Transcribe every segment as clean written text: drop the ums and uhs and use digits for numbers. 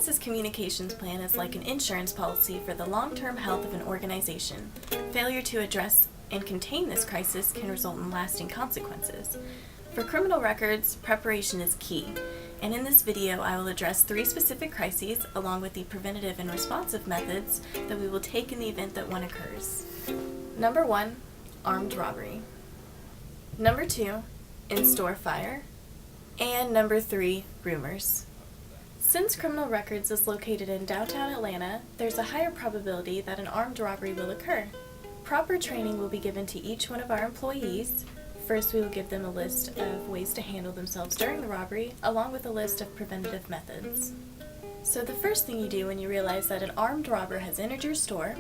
crisis communications plan is like an insurance policy for the long-term health of an organization. Failure to address and contain this crisis can result in lasting consequences. For criminal records, preparation is key, and in this video I will address 3 specific crises along with the preventative and responsive methods that we will take in the event that one occurs. Number 1, armed robbery. Number 2, in-store fire. And number 3, rumors. Since criminal records is located in downtown Atlanta, there's a higher probability that an armed robbery will occur. Proper training will be given to each one of our employees. First, we will give them a list of ways to handle themselves during the robbery, along with a list of preventative methods. So the first thing you do when you realize that an armed robber has entered your store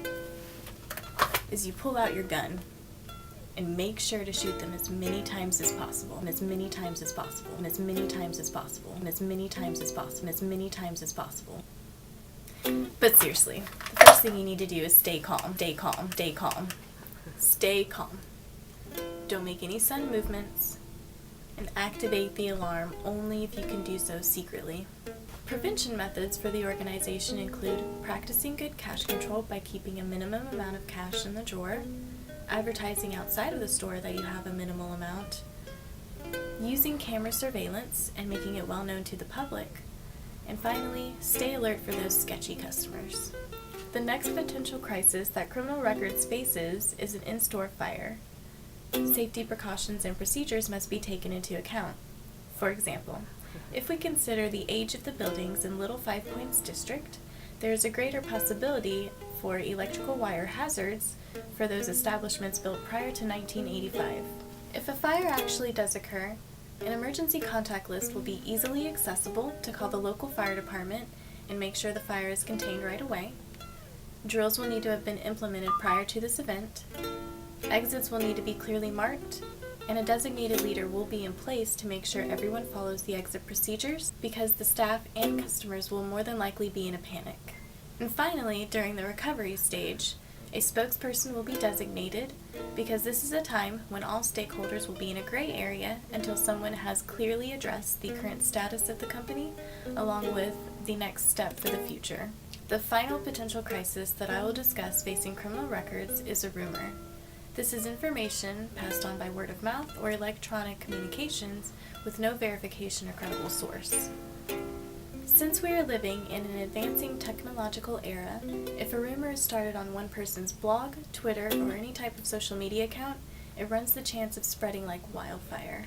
is you pull out your gun and make sure to shoot them as many times as possible, and as many times as possible, and as many times as possible, and as many times as possible, and as many times as possible. But seriously, the first thing you need to do is stay calm, stay calm, stay calm. Stay calm. Don't make any sudden movements, and activate the alarm only if you can do so secretly. Prevention methods for the organization include practicing good cash control by keeping a minimum amount of cash in the drawer, advertising outside of the store that you have a minimal amount, using camera surveillance and making it well known to the public, and finally, stay alert for those sketchy customers. The next potential crisis that criminal records faces is an in-store fire. Safety precautions and procedures must be taken into account. For example, if we consider the age of the buildings in Little Five Points District, there is a greater possibility for electrical wire hazards for those establishments built prior to 1985. If a fire actually does occur, an emergency contact list will be easily accessible to call the local fire department and make sure the fire is contained right away. Drills will need to have been implemented prior to this event. Exits will need to be clearly marked, and a designated leader will be in place to make sure everyone follows the exit procedures, because the staff and customers will more than likely be in a panic. And finally, during the recovery stage, a spokesperson will be designated, because this is a time when all stakeholders will be in a gray area until someone has clearly addressed the current status of the company, along with the next step for the future. The final potential crisis that I will discuss facing criminal records is a rumor. This is information passed on by word of mouth or electronic communications with no verification or credible source. Since we are living in an advancing technological era, if a rumor is started on one person's blog, Twitter, or any type of social media account, it runs the chance of spreading like wildfire.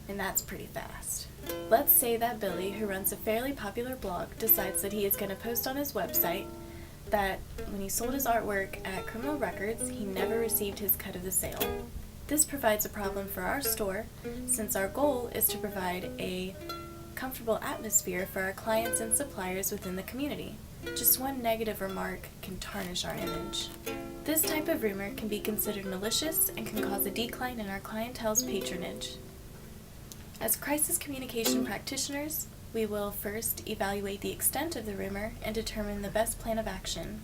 And that's pretty fast. Let's say that Billy, who runs a fairly popular blog, decides that he is going to post on his website that when he sold his artwork at Criminal Records, he never received his cut of the sale. This provides a problem for our store, since our goal is to provide a comfortable atmosphere for our clients and suppliers within the community. Just one negative remark can tarnish our image. This type of rumor can be considered malicious and can cause a decline in our clientele's patronage. As crisis communication practitioners, we will first evaluate the extent of the rumor and determine the best plan of action.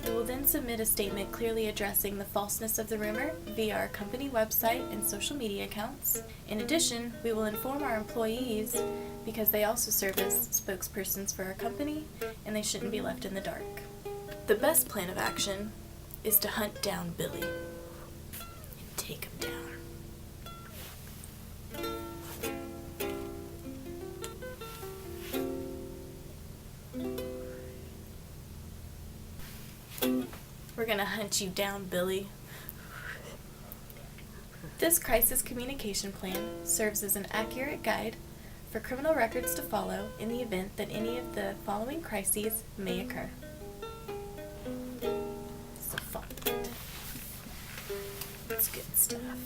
We will then submit a statement clearly addressing the falseness of the rumor via our company website and social media accounts. In addition, we will inform our employees because they also serve as spokespersons for our company and they shouldn't be left in the dark. The best plan of action is to hunt down Billy and take him down. We're gonna hunt you down, Billy. This crisis communication plan serves as an accurate guide for criminal records to follow in the event that any of the following crises may occur. So fun. It's good stuff.